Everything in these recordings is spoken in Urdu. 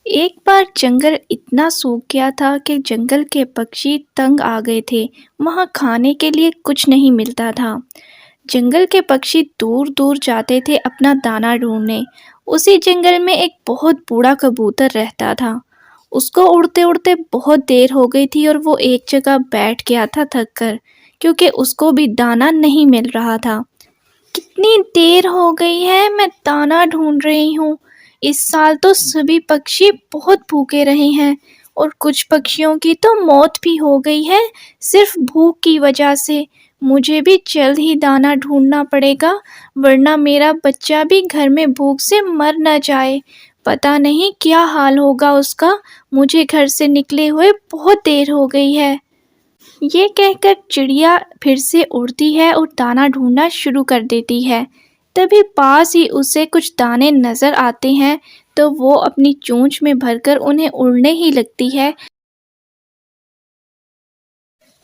ایک بار جنگل اتنا سوکھ گیا تھا کہ جنگل کے پکشی تنگ آ گئے تھے۔ وہاں کھانے کے لیے کچھ نہیں ملتا تھا۔ جنگل کے پکشی دور دور جاتے تھے اپنا دانہ ڈھونڈنے۔ اسی جنگل میں ایک بہت بوڑھا کبوتر رہتا تھا۔ اس کو اڑتے اڑتے بہت دیر ہو گئی تھی اور وہ ایک جگہ بیٹھ گیا تھا تھک کر، کیونکہ اس کو بھی دانہ نہیں مل رہا تھا۔ کتنی دیر ہو گئی ہے، میں دانہ ڈھونڈ رہی ہوں۔ اس سال تو سبھی پکشی بہت بھوکے رہے ہیں اور کچھ پکشیوں کی تو موت بھی ہو گئی ہے صرف بھوک کی وجہ سے۔ مجھے بھی جلد ہی دانہ ڈھونڈنا پڑے گا، ورنہ میرا بچہ بھی گھر میں بھوک سے مر نہ جائے۔ پتہ نہیں کیا حال ہوگا اس کا۔ مجھے گھر سے نکلے ہوئے بہت دیر ہو گئی ہے۔ یہ کہہ کر چڑیا پھر سے اڑتی ہے اور دانہ ڈھونڈنا شروع کر دیتی ہے۔ تبھی پاس ہی اسے کچھ دانے نظر آتے ہیں تو وہ اپنی چونچ میں بھر کر انہیں اڑنے ہی لگتی ہے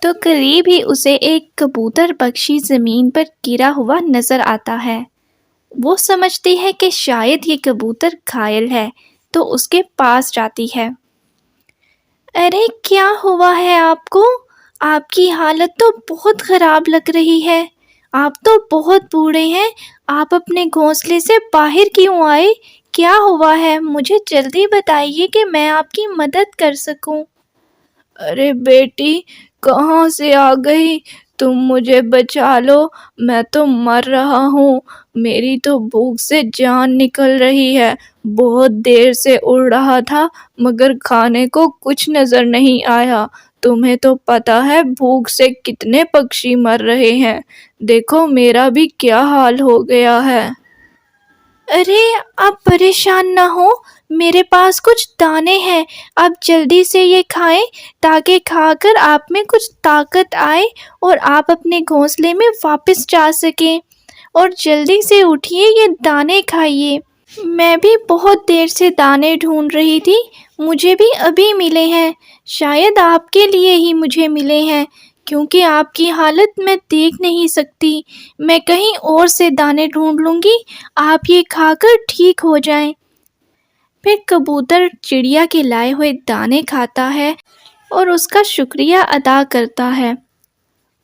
تو قریب ہی اسے ایک کبوتر پکشی زمین پر گرا ہوا نظر آتا ہے۔ وہ سمجھتی ہے کہ شاید یہ کبوتر گھائل ہے تو اس کے پاس جاتی ہے۔ ارے کیا ہوا ہے آپ کو؟ آپ کی حالت تو بہت خراب لگ رہی ہے۔ آپ تو بہت بوڑھے ہیں، آپ اپنے گھونسلے سے باہر کیوں آئے؟ کیا ہوا ہے؟ مجھے جلدی بتائیے کہ میں آپ کی مدد کر سکوں۔ ارے بیٹی، کہاں سے آ گئی؟ تم مجھے بچا لو، میں تو مر رہا ہوں۔ میری تو بھوک سے جان نکل رہی ہے۔ بہت دیر سے اڑ رہا تھا مگر کھانے کو کچھ نظر نہیں آیا۔ تمہیں تو پتہ ہے بھوک سے کتنے پکشی مر رہے ہیں۔ دیکھو میرا بھی کیا حال ہو گیا ہے۔ ارے آپ پریشان نہ ہو، میرے پاس کچھ دانے ہیں، آپ جلدی سے یہ کھائیں تاکہ کھا کر آپ میں کچھ طاقت آئے اور آپ اپنے گھونسلے میں واپس جا سکیں۔ اور جلدی سے اٹھیے، یہ دانے کھائیے۔ میں بھی بہت دیر سے دانے ڈھونڈ رہی تھی، مجھے بھی ابھی ملے ہیں۔ شاید آپ کے لیے ہی مجھے ملے ہیں، کیونکہ آپ کی حالت میں دیکھ نہیں سکتی۔ میں کہیں اور سے دانے ڈھونڈ لوں گی، آپ یہ کھا کر ٹھیک ہو جائیں۔ پھر کبوتر چڑیا کے لائے ہوئے دانے کھاتا ہے اور اس کا شکریہ ادا کرتا ہے۔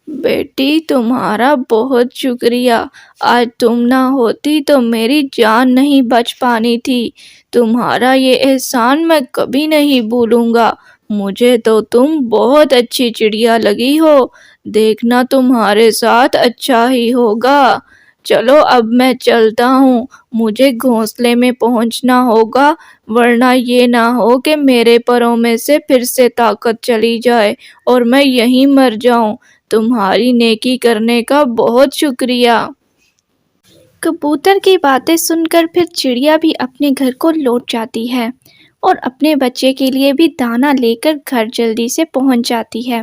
بیٹی تمہارا بہت شکریہ، آج تم نہ ہوتی تو میری جان نہیں بچ پانی تھی۔ تمہارا یہ احسان میں کبھی نہیں بھولوں گا۔ مجھے تو تم بہت اچھی چڑیا لگی ہو، دیکھنا تمہارے ساتھ اچھا ہی ہوگا۔ چلو اب میں چلتا ہوں، مجھے گھونسلے میں پہنچنا ہوگا، ورنہ یہ نہ ہو کہ میرے پروں میں سے پھر سے طاقت چلی جائے اور میں یہیں مر جاؤں۔ تمہاری نیکی کرنے کا بہت شکریہ۔ کبوتر کی باتیں سن کر پھر چڑیا بھی اپنے گھر کو لوٹ جاتی ہے اور اپنے بچے کے لیے بھی دانہ لے کر گھر جلدی سے پہنچ جاتی ہے۔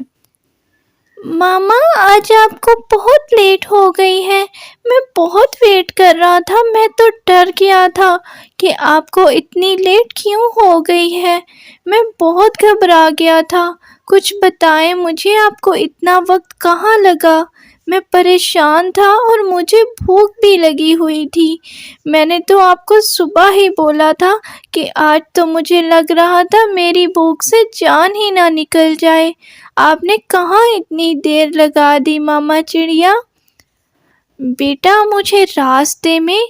ماما آج آپ کو بہت لیٹ ہو گئی ہے، میں بہت ویٹ کر رہا تھا، میں تو ڈر گیا تھا کہ آپ کو اتنی لیٹ کیوں ہو گئی ہے، میں بہت گھبرا گیا تھا۔ کچھ بتائیں مجھے، آپ کو اتنا وقت کہاں لگا؟ میں پریشان تھا اور مجھے بھوک بھی لگی ہوئی تھی۔ میں نے تو آپ کو صبح ہی بولا تھا کہ آج تو مجھے لگ رہا تھا میری بھوک سے جان ہی نہ نکل جائے۔ آپ نے کہاں اتنی دیر لگا دی ماما چڑیا؟ بیٹا مجھے راستے میں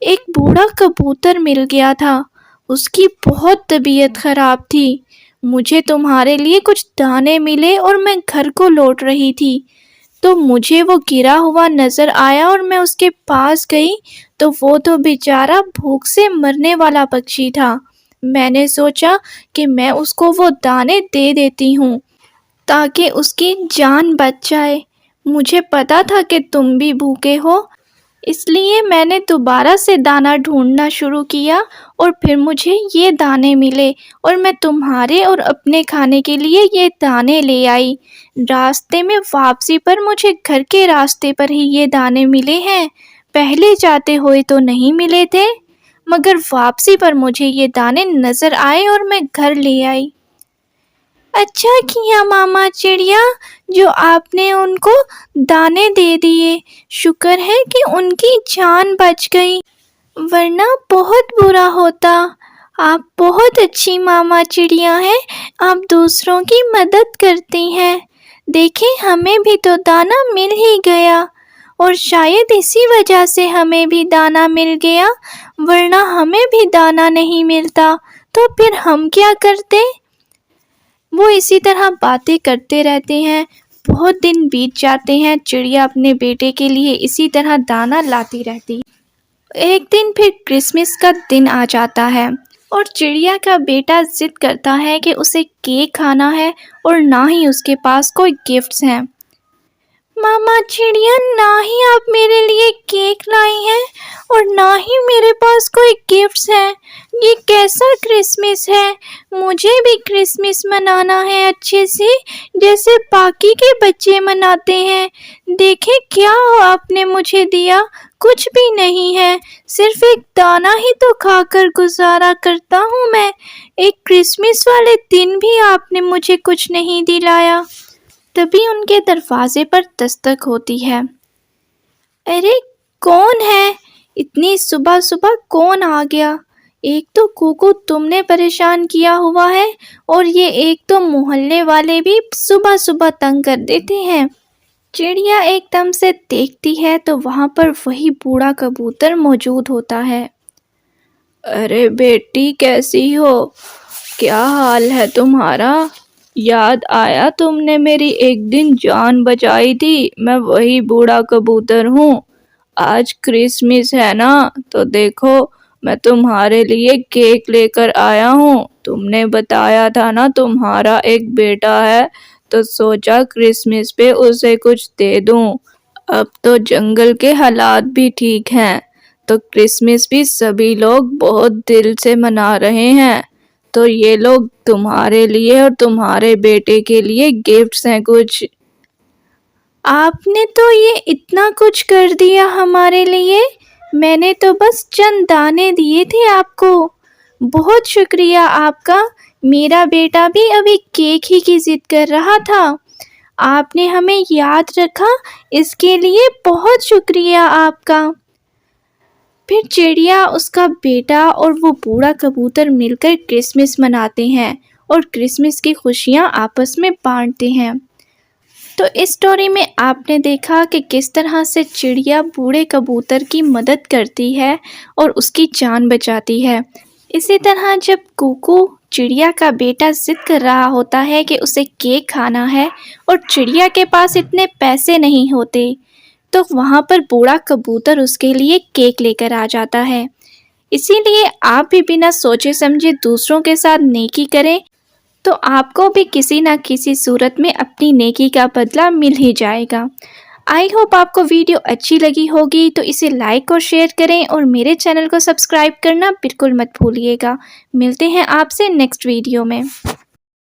ایک بوڑھا کبوتر مل گیا تھا، اس کی بہت طبیعت خراب تھی۔ مجھے تمہارے لیے کچھ دانے ملے اور میں گھر کو لوٹ رہی تھی تو مجھے وہ گرا ہوا نظر آیا اور میں اس کے پاس گئی تو وہ تو بیچارہ بھوک سے مرنے والا پکشی تھا۔ میں نے سوچا کہ میں اس کو وہ دانے دے دیتی ہوں تاکہ اس کی جان بچ جائے۔ مجھے پتا تھا کہ تم بھی بھوکے ہو، اس لیے میں نے دوبارہ سے دانہ ڈھونڈنا شروع کیا اور پھر مجھے یہ دانے ملے اور میں تمہارے اور اپنے کھانے کے لیے یہ دانے لے آئی۔ راستے میں واپسی پر مجھے گھر کے راستے پر ہی یہ دانے ملے ہیں، پہلے جاتے ہوئے تو نہیں ملے تھے، مگر واپسی پر مجھے یہ دانے نظر آئے اور میں گھر لے آئی۔ اچھا کیا ماما چڑیا جو آپ نے ان کو دانے دے دیے، شکر ہے کہ ان کی جان بچ گئی، ورنہ بہت برا ہوتا۔ آپ بہت اچھی ماما چڑیا ہیں، آپ دوسروں کی مدد کرتی ہیں۔ دیکھیں ہمیں بھی تو دانا مل ہی گیا، اور شاید اسی وجہ سے ہمیں بھی دانا مل گیا، ورنہ ہمیں بھی دانا نہیں ملتا تو پھر ہم کیا کرتے؟ وہ اسی طرح باتیں کرتے رہتے ہیں۔ بہت دن بیت جاتے ہیں، چڑیا اپنے بیٹے کے لیے اسی طرح دانا لاتی رہتی ہے۔ ایک دن پھر کرسمس کا دن آ جاتا ہے، اور چڑیا کا بیٹا ضد کرتا ہے کہ اسے کیک کھانا ہے، اور نہ ہی اس کے پاس کوئی گفٹس ہیں۔ ماما چڑیا، نہ ہی آپ میرے لیے کیک لائی ہیں، اور نہ ہی میرے پاس کوئی گفٹس ہیں۔ یہ کیسا کرسمس ہے؟ مجھے بھی کرسمس منانا ہے اچھے سے، جیسے باقی کے بچے مناتے ہیں۔ دیکھیں کیا آپ نے مجھے دیا، کچھ بھی نہیں ہے، صرف ایک دانہ ہی تو کھا کر گزارا کرتا ہوں میں۔ ایک کرسمس والے دن بھی آپ نے مجھے کچھ نہیں دلایا۔ تبھی ان کے دروازے پر دستک ہوتی ہے۔ ارے کون ہے؟ اتنی صبح صبح کون آ گیا؟ ایک تو کوکو تم نے پریشان کیا ہوا ہے، اور یہ ایک تو محلے والے بھی صبح صبح تنگ کر دیتے ہیں۔ چڑیا ایک دم سے دیکھتی ہے تو وہاں پر وہی بوڑھا کبوتر موجود ہوتا ہے۔ ارے بیٹی کیسی ہو؟ کیا حال ہے تمہارا؟ یاد آیا تم نے میری ایک دن جان بچائی تھی؟ میں وہی بوڑھا کبوتر ہوں۔ آج کرسمس ہے نا، تو دیکھو میں تمہارے لیے کیک لے کر آیا ہوں۔ تم نے بتایا تھا نا تمہارا ایک بیٹا ہے، تو سوچا کرسمس پہ اسے کچھ دے دوں۔ اب تو جنگل کے حالات بھی ٹھیک ہیں، تو کرسمس بھی سبھی لوگ بہت دل سے منا رہے ہیں۔ تو یہ لوگ تمہارے لیے اور تمہارے بیٹے کے لیے گفٹس ہیں کچھ۔ آپ نے تو یہ اتنا کچھ کر دیا ہمارے لیے، میں نے تو بس چند دانے دیے تھے آپ کو۔ بہت شکریہ آپ کا، میرا بیٹا بھی ابھی کیک ہی کی ضد کر رہا تھا۔ آپ نے ہمیں یاد رکھا، اس کے لیے بہت شکریہ آپ کا۔ پھر چڑیا، اس کا بیٹا اور وہ بوڑھا کبوتر مل کر کرسمس مناتے ہیں، اور کرسمس کی خوشیاں آپس میں بانٹتے ہیں۔ تو اس سٹوری میں آپ نے دیکھا کہ کس طرح سے چڑیا بوڑھے کبوتر کی مدد کرتی ہے اور اس کی جان بچاتی ہے۔ اسی طرح جب کوکو چڑیا کا بیٹا ضد کر رہا ہوتا ہے کہ اسے کیک کھانا ہے، اور چڑیا کے پاس اتنے پیسے نہیں ہوتے، تو وہاں پر بوڑھا کبوتر اس کے لیے کیک لے کر آ جاتا ہے۔ اسی لیے آپ بھی بنا سوچے سمجھے دوسروں کے ساتھ نیکی کریں، تو آپ کو بھی کسی نہ کسی صورت میں اپنی نیکی کا بدلہ مل ہی جائے گا۔ آئی ہوپ آپ کو ویڈیو اچھی لگی ہوگی، تو اسے لائک اور شیئر کریں، اور میرے چینل کو سبسکرائب کرنا بالکل مت بھولیے گا۔ ملتے ہیں آپ سے نیکسٹ ویڈیو میں۔